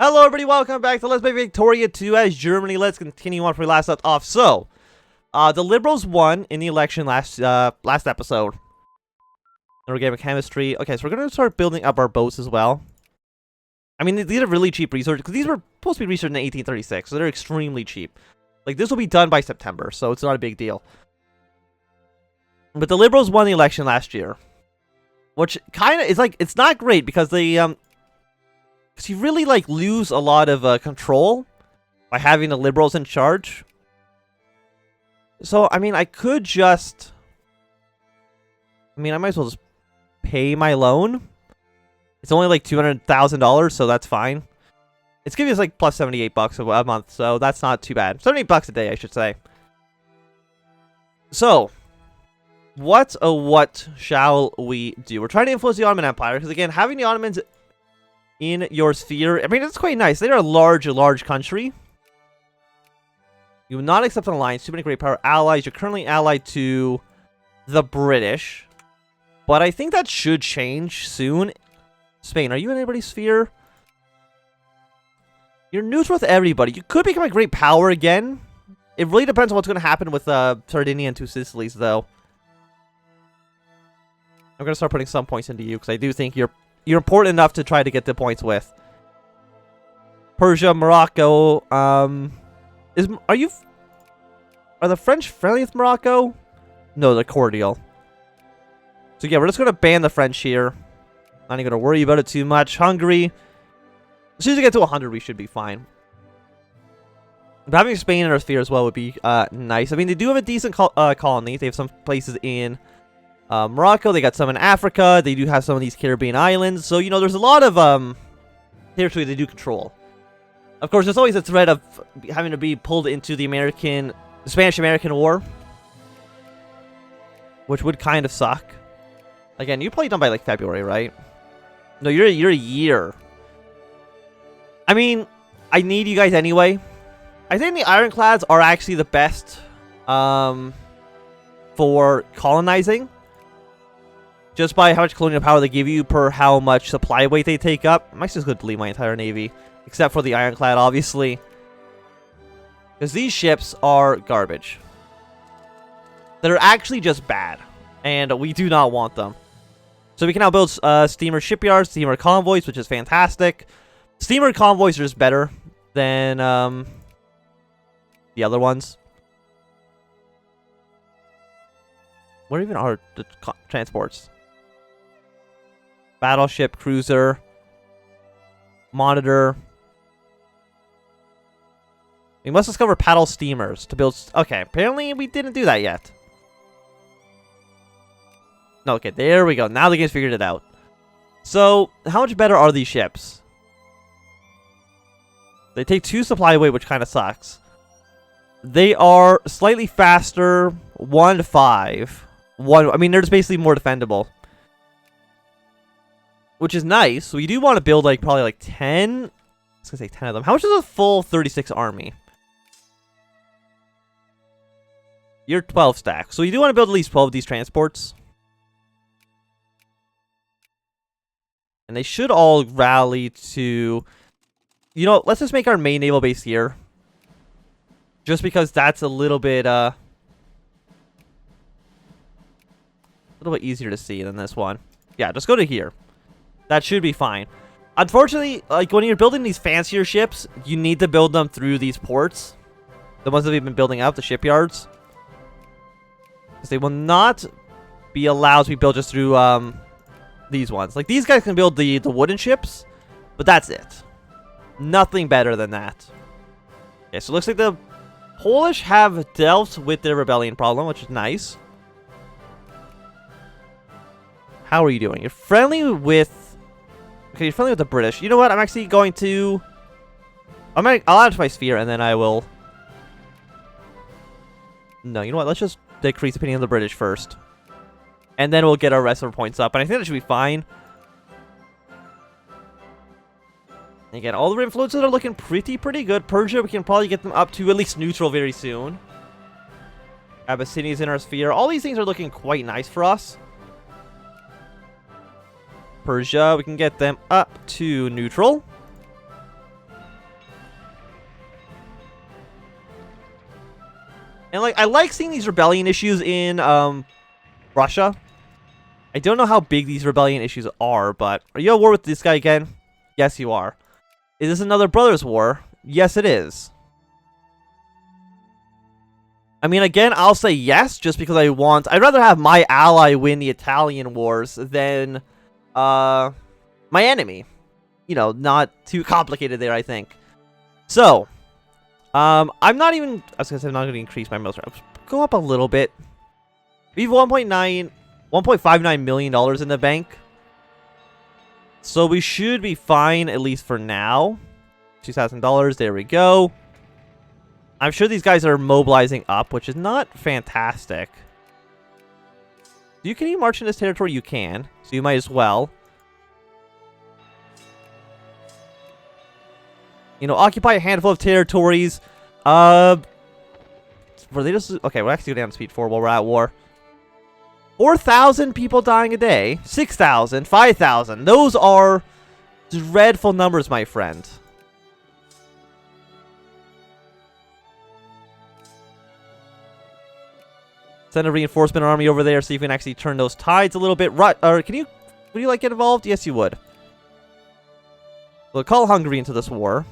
Hello everybody, welcome back to Let's Play Victoria 2 as Germany. Let's continue on where we last left off. So, the Liberals won in the election last episode. And we're getting chemistry. Okay, so we're going to start building up our boats as well. I mean, these are really cheap research, because these were supposed to be researched in 1836, so they're extremely cheap. Like, this will be done by September, so it's not a big deal. But the Liberals won the election last year. Which kind of is like, it's not great, because they, because you really, like, lose a lot of control by having the Liberals in charge. So, I mean, I could just... I mean, I might as well just pay my loan. It's only, like, $200,000, so that's fine. It's giving us, like, plus 78 bucks a month, so that's not too bad. 78 bucks a day, I should say. So, what shall we do? We're trying to influence the Ottoman Empire, because, again, having the Ottomans in your sphere, I mean, it's quite nice. They're a large country. You will not accept an alliance. Too many great power allies. You're currently allied to the British. But I think that should change soon. Spain, are you in anybody's sphere? You're neutral with everybody. You could become a great power again. It really depends on what's going to happen with Sardinia and Two Sicilies, though. I'm going to start putting some points into you, because I do think you're important enough to try to get the points with. Persia, Morocco, are the French friendly with Morocco? No, they're cordial. So yeah, we're just gonna ban the French here. Not even gonna worry about it too much. Hungary, as soon as we get to 100, we should be fine. But having Spain in our sphere as well would be nice. I mean, they do have a decent colony. They have some places in Morocco, they got some in Africa, they do have some of these Caribbean islands, so, you know, there's a lot of, territory they do control. Of course, there's always a threat of having to be pulled into the Spanish-American War, which would kind of suck. Again, you're probably done by, like, February, right? No, you're a year. I mean, I need you guys anyway. I think the Ironclads are actually the best, for colonizing. Just by how much colonial power they give you per how much supply weight they take up. I might just go delete my entire navy. Except for the Ironclad, obviously. Because these ships are garbage. They're actually just bad. And we do not want them. So we can now build steamer shipyards, steamer convoys, which is fantastic. Steamer convoys are just better than the other ones. Where even are the transports? Battleship, cruiser, monitor. We must discover paddle steamers to build... Okay, apparently we didn't do that yet. No, okay, there we go. Now the game's figured it out. So, how much better are these ships? They take 2 supply weight, which kind of sucks. They are slightly faster, 1 to 5. I mean, they're just basically more defendable. Which is nice. So we do want to build, like, probably, like, 10... I was going to say 10 of them. How much is a full 36 army? You're 12 stacks. So you do want to build at least 12 of these transports. And they should all rally to... You know, let's just make our main naval base here. Just because that's a little bit easier to see than this one. Yeah, just go to here. That should be fine. Unfortunately, like, when you're building these fancier ships, you need to build them through these ports. The ones that we've been building out, the shipyards. Because they will not be allowed to be built just through these ones. Like, these guys can build the wooden ships, but that's it. Nothing better than that. Okay, so it looks like the Polish have dealt with their rebellion problem, which is nice. How are you doing? You're friendly with... Okay, you're friendly with the British. You know what? I'm actually going to... I'll add it to my sphere, and then I will... No, you know what? Let's just decrease opinion of the British first. And then we'll get our rest of our points up. And I think that should be fine. Again, all the influences are looking pretty good. Persia, we can probably get them up to at least neutral very soon. Abyssinia's in our sphere. All these things are looking quite nice for us. Persia, we can get them up to neutral. I like seeing these rebellion issues in Russia. I don't know how big these rebellion issues are, but are you at war with this guy again? Yes, you are. Is this another brothers' war? Yes, it is. I mean, again, I'll say yes, just because I'd rather have my ally win the Italian wars than my enemy. You know, not too complicated there, I think. So, I'm not even, I was gonna say I'm not gonna increase my military. Go up a little bit. We have $1.59 million in the bank. So we should be fine, at least for now. $2,000, there we go. I'm sure these guys are mobilizing up, which is not fantastic. Can you march in this territory? You can, so you might as well. You know, occupy a handful of territories. Were they just... Okay, we'll actually go down to speed 4 while we're at war. 4,000 people dying a day. 6,000, 5,000. Those are dreadful numbers, my friend. Send a reinforcement army over there, see if we can actually turn those tides a little bit. Would you like get involved? Yes, you would. We'll call Hungary into this war.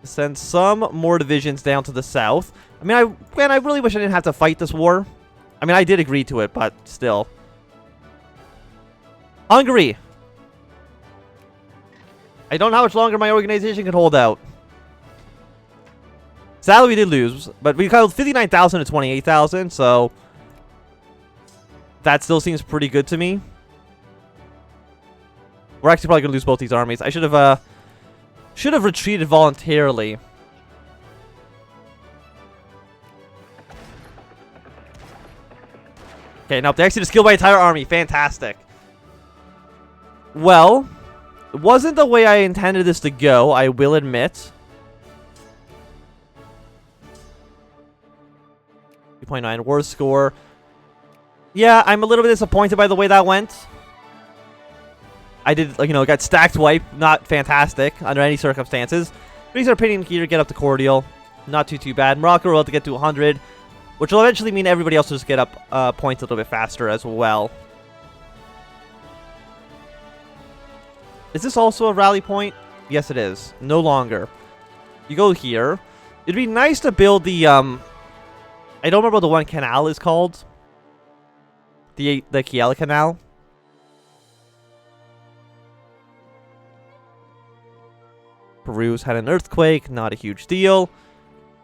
Send some more divisions down to the south. I mean, I really wish I didn't have to fight this war. I mean, I did agree to it, but still. Hungary! I don't know how much longer my organization can hold out. Sadly, we did lose, but we killed 59,000 to 28,000, so that still seems pretty good to me. We're actually probably going to lose both these armies. I should have retreated voluntarily. Okay, nope, they actually just killed my entire army. Fantastic. Well, it wasn't the way I intended this to go, I will admit. 2.9 war score. Yeah, I'm a little bit disappointed by the way that went. I did, you know, got stacked wipe. Not fantastic under any circumstances. Increase our opinion here, get up to cordial. Not too bad. Morocco will have to get to 100, which will eventually mean everybody else will just get up points a little bit faster as well. Is this also a rally point? Yes, it is. No longer. You go here. It'd be nice to build the I don't remember what the one canal is called. The Kiel Canal. Peru's had an earthquake, not a huge deal.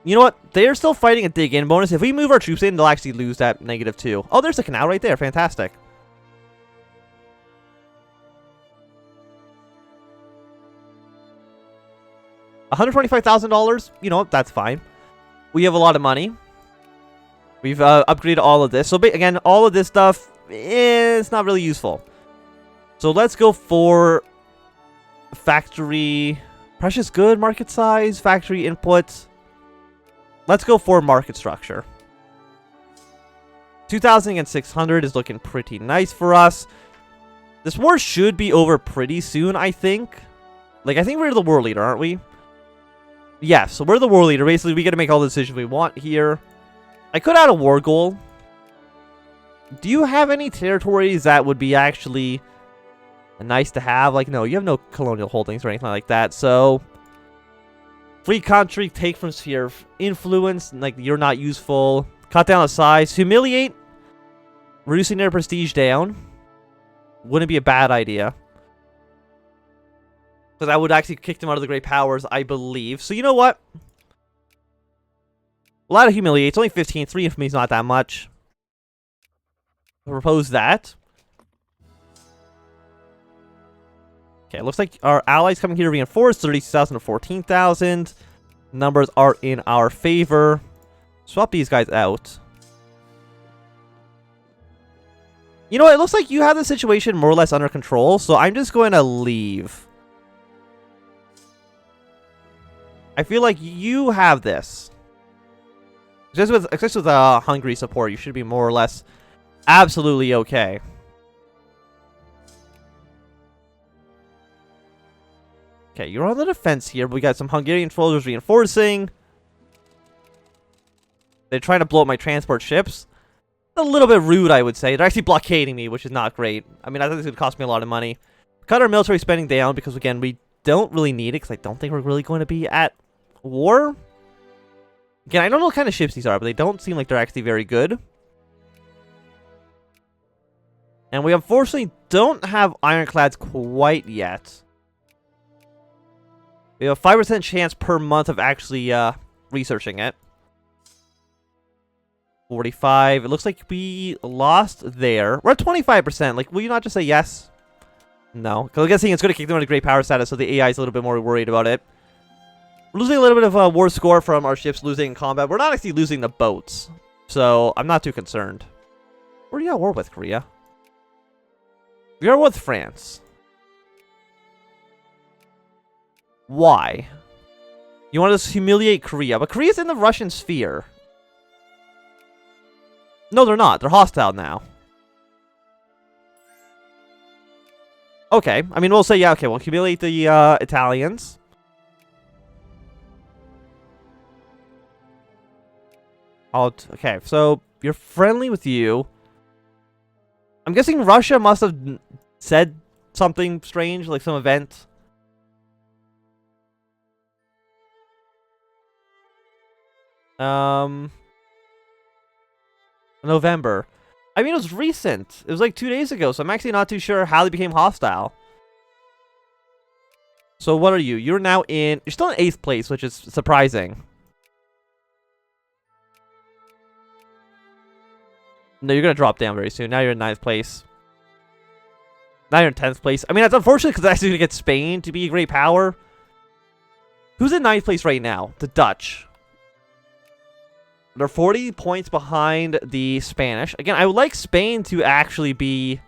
You know what? They're still fighting a dig-in bonus. If we move our troops in, they'll actually lose that -2. Oh, there's the canal right there. Fantastic. $125,000. You know what? That's fine. We have a lot of money. We've upgraded all of this. So, again, all of this stuff is not really useful. So, let's go for factory... Precious good market size, factory inputs. Let's go for market structure. 2,600 is looking pretty nice for us. This war should be over pretty soon, I think. Like, I think we're the war leader, aren't we? Yeah, so we're the war leader. Basically, we get to make all the decisions we want here. I could add a war goal. Do you have any territories that would be actually nice to have? Like, no, you have no colonial holdings or anything like that. So, free country, take from sphere of influence. Like, you're not useful. Cut down the size. Humiliate. Reducing their prestige down. Wouldn't be a bad idea. Because I would actually kick them out of the Great Powers, I believe. So, you know what? A lot of humiliate. It's only 15. 3 infamy is not that much. I'll propose that. Okay, looks like our allies coming here reinforced. 36,000 to 14,000. Numbers are in our favor. Swap these guys out. You know what? It looks like you have the situation more or less under control. So I'm just going to leave. I feel like you have this. Especially with Hungary support, you should be more or less absolutely okay. Okay, you're on the defense here, but we got some Hungarian soldiers reinforcing. They're trying to blow up my transport ships. A little bit rude, I would say. They're actually blockading me, which is not great. I mean, I think this would cost me a lot of money. Cut our military spending down because, again, we don't really need it because I don't think we're really going to be at war. Again, I don't know what kind of ships these are, but they don't seem like they're actually very good. And we unfortunately don't have ironclads quite yet. We have a 5% chance per month of actually researching it. 45. It looks like we lost there. We're at 25%. Like, will you not just say yes? No. Because I'm guessing it's going to kick them into great power status, so the AI is a little bit more worried about it. We're losing a little bit of a war score from our ships losing in combat. We're not actually losing the boats. So, I'm not too concerned. Where are you at war with, Korea? We are with France. Why? You want to humiliate Korea, but Korea's in the Russian sphere. No, they're not. They're hostile now. Okay. I mean, we'll say, yeah, okay, we'll humiliate the Italians. Okay, so you're friendly with you. I'm guessing Russia must have said something strange, like some event. November. I mean, it was recent. It was like 2 days ago, so I'm actually not too sure how they became hostile. So what are you? You're now in... You're still in 8th place, which is surprising. No, you're going to drop down very soon. Now you're in 9th place. Now you're in 10th place. I mean, that's unfortunate because that's actually going to get Spain to be a great power. Who's in 9th place right now? The Dutch. They're 40 points behind the Spanish. Again, I would like Spain to actually be...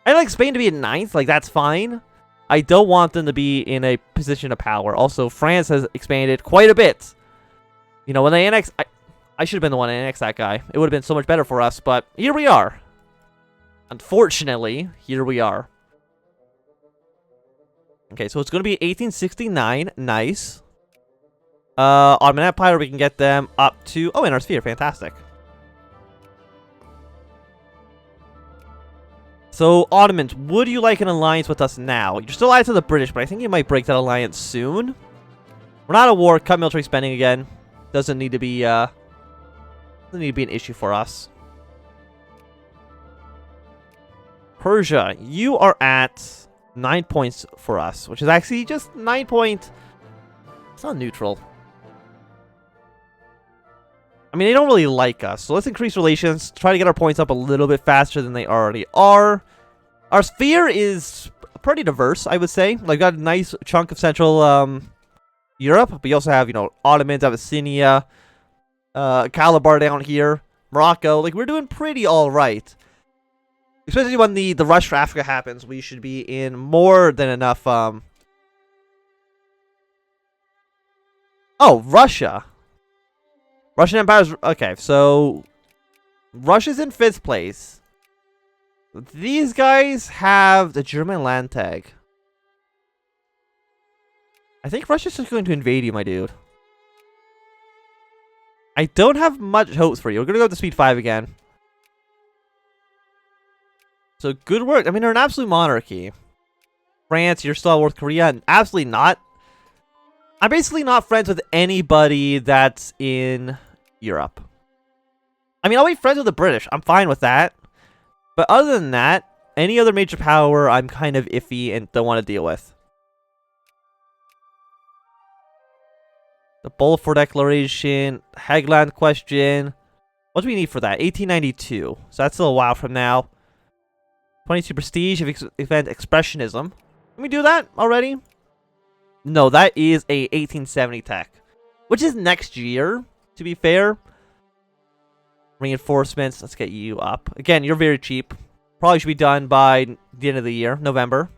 I'd like Spain to be in 9th. Like, that's fine. I don't want them to be in a position of power. Also, France has expanded quite a bit. You know, when they annex... I should have been the one to annex that guy. It would have been so much better for us, but here we are. Unfortunately, here we are. Okay, so it's going to be 1869. Nice. Ottoman Empire, we can get them up to... Oh, in our sphere. Fantastic. So, Ottomans, would you like an alliance with us now? You're still allied to the British, but I think you might break that alliance soon. We're not at war. Cut military spending again. Doesn't need to be, doesn't need to be an issue for us. Persia, you are at 9 points for us, which is actually just 9 points. It's not neutral. I mean, they don't really like us, so let's increase relations, try to get our points up a little bit faster than they already are. Our sphere is pretty diverse, I would say. Like, we've got a nice chunk of Central Europe, but you also have, you know, Ottomans, Abyssinia, Calabar down here, Morocco. Like, we're doing pretty all right. Especially when the rush for Africa happens, we should be in more than enough, Oh, Russia. Russian Empire's... Okay, so... Russia's in 5th place. These guys have the German land tag. I think Russia's just going to invade you, my dude. I don't have much hopes for you. We're going to go up to speed 5 again. So, good work. I mean, they're an absolute monarchy. France, you're still at war with Korea. Absolutely not. I'm basically not friends with anybody that's in Europe. I mean, I'll be friends with the British. I'm fine with that. But other than that, any other major power, I'm kind of iffy and don't want to deal with. The Balfour Declaration, Hagland question. What do we need for that? 1892. So that's still a while from now. 22 prestige, event expressionism. Can we do that already? No, that is a 1870 tech. Which is next year, to be fair. Reinforcements, let's get you up. Again, you're very cheap. Probably should be done by the end of the year, November.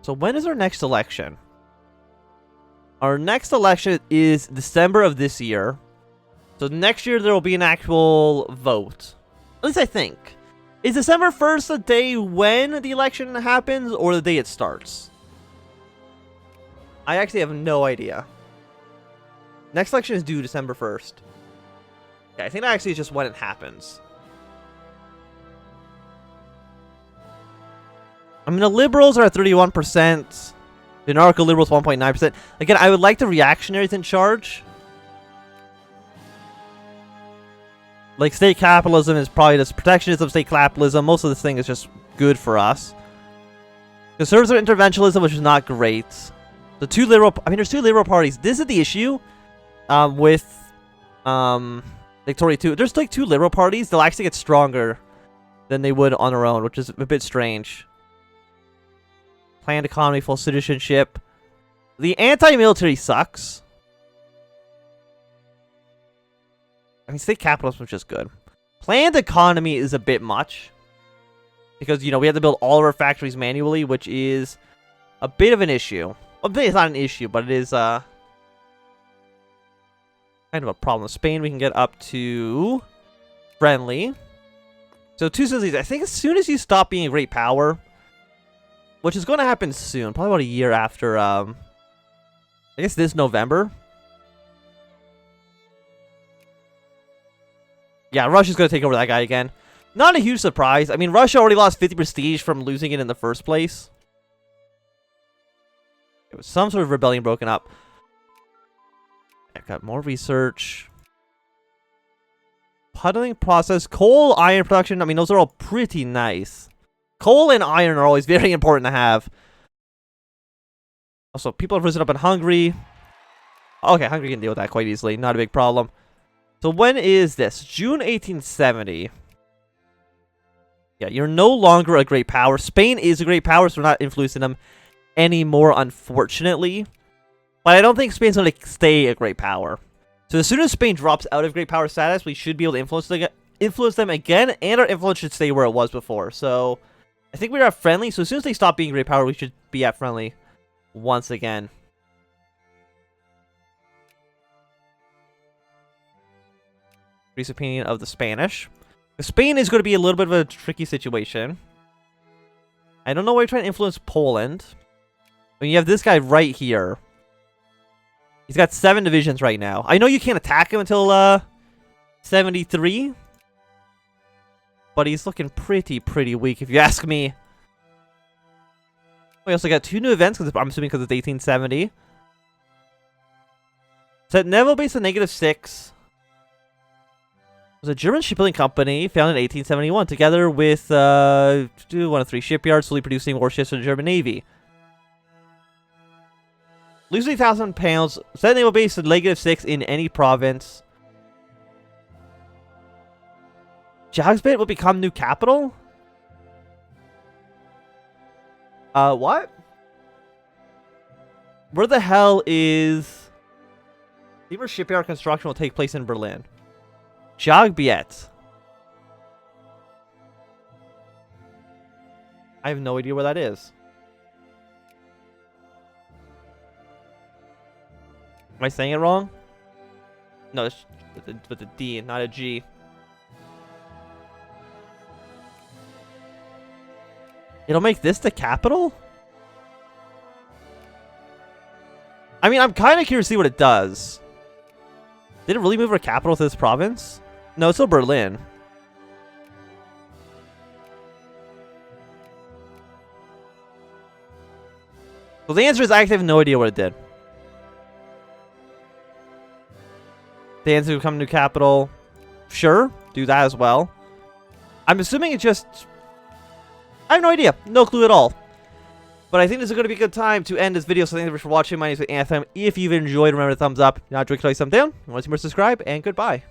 So when is our next election? Our next election is December of this year. So next year there will be an actual vote. At least I think. Is December 1st the day when the election happens, or the day it starts? I actually have no idea. Next election is due December 1st. Yeah, I think that actually is just when it happens. I mean, the liberals are at 31%. The anarcho-liberals 1.9%. Again, I would like the reactionaries in charge. Like, state capitalism is probably just protectionism, state capitalism. Most of this thing is just good for us. Conservatives are interventionism, which is not great. The two liberal... I mean, there's two liberal parties. This is the issue with Victoria 2. There's like two liberal parties. They'll actually get stronger than they would on their own, which is a bit strange. Planned economy, full citizenship. The anti-military sucks. I mean, state capitalism is just good. Planned economy is a bit much. Because, you know, we have to build all of our factories manually, which is a bit of an issue. Well, it's not an issue, but it is kind of a problem. Spain, we can get up to friendly. So, two cities. I think as soon as you stop being a great power, which is going to happen soon, probably about a year after, I guess this November. Yeah, Russia's going to take over that guy again. Not a huge surprise. I mean, Russia already lost 50 prestige from losing it in the first place. It was some sort of rebellion broken up. I've got more research. Puddling process. Coal, iron production. I mean, those are all pretty nice. Coal and iron are always very important to have. Also, people have risen up in Hungary. Okay, Hungary can deal with that quite easily. Not a big problem. So when is this? June 1870. Yeah, you're no longer a great power. Spain is a great power, so we're not influencing them anymore, unfortunately. But I don't think Spain's going to stay a great power. So as soon as Spain drops out of great power status, we should be able to influence them again, and our influence should stay where it was before. So I think we're at friendly. So as soon as they stop being great power, we should be at friendly once again. Increased opinion of the Spanish. Spain is going to be a little bit of a tricky situation. I don't know why you're trying to influence Poland. I mean, you have this guy right here. He's got 7 divisions right now. I know you can't attack him until 73. But he's looking pretty weak, if you ask me. We also got 2 new events, I'm assuming because it's 1870. Set Naval base at -6. It was a German shipbuilding company founded in 1871, together with 1 of 3 shipyards, slowly producing warships for the German Navy. Losing £1,000. Set naval base at -6 in any province. Jagsbit will become new capital? What? Where the hell is... Steamer shipyard construction will take place in Berlin. Jagbiet. I have no idea where that is. Am I saying it wrong? No, it's with a D, not a G. It'll make this the capital? I mean, I'm kind of curious to see what it does. Did it really move our capital to this province? No, it's still Berlin. Well, the answer is I actually have no idea what it did. The answer to become new capital. Sure, do that as well. I'm assuming it just... I have no idea. No clue at all. But I think this is going to be a good time to end this video. So thank you for watching. My name is HFM. If you've enjoyed, remember to thumbs up. Not to click thumbs down. Want to see more, subscribe, and goodbye.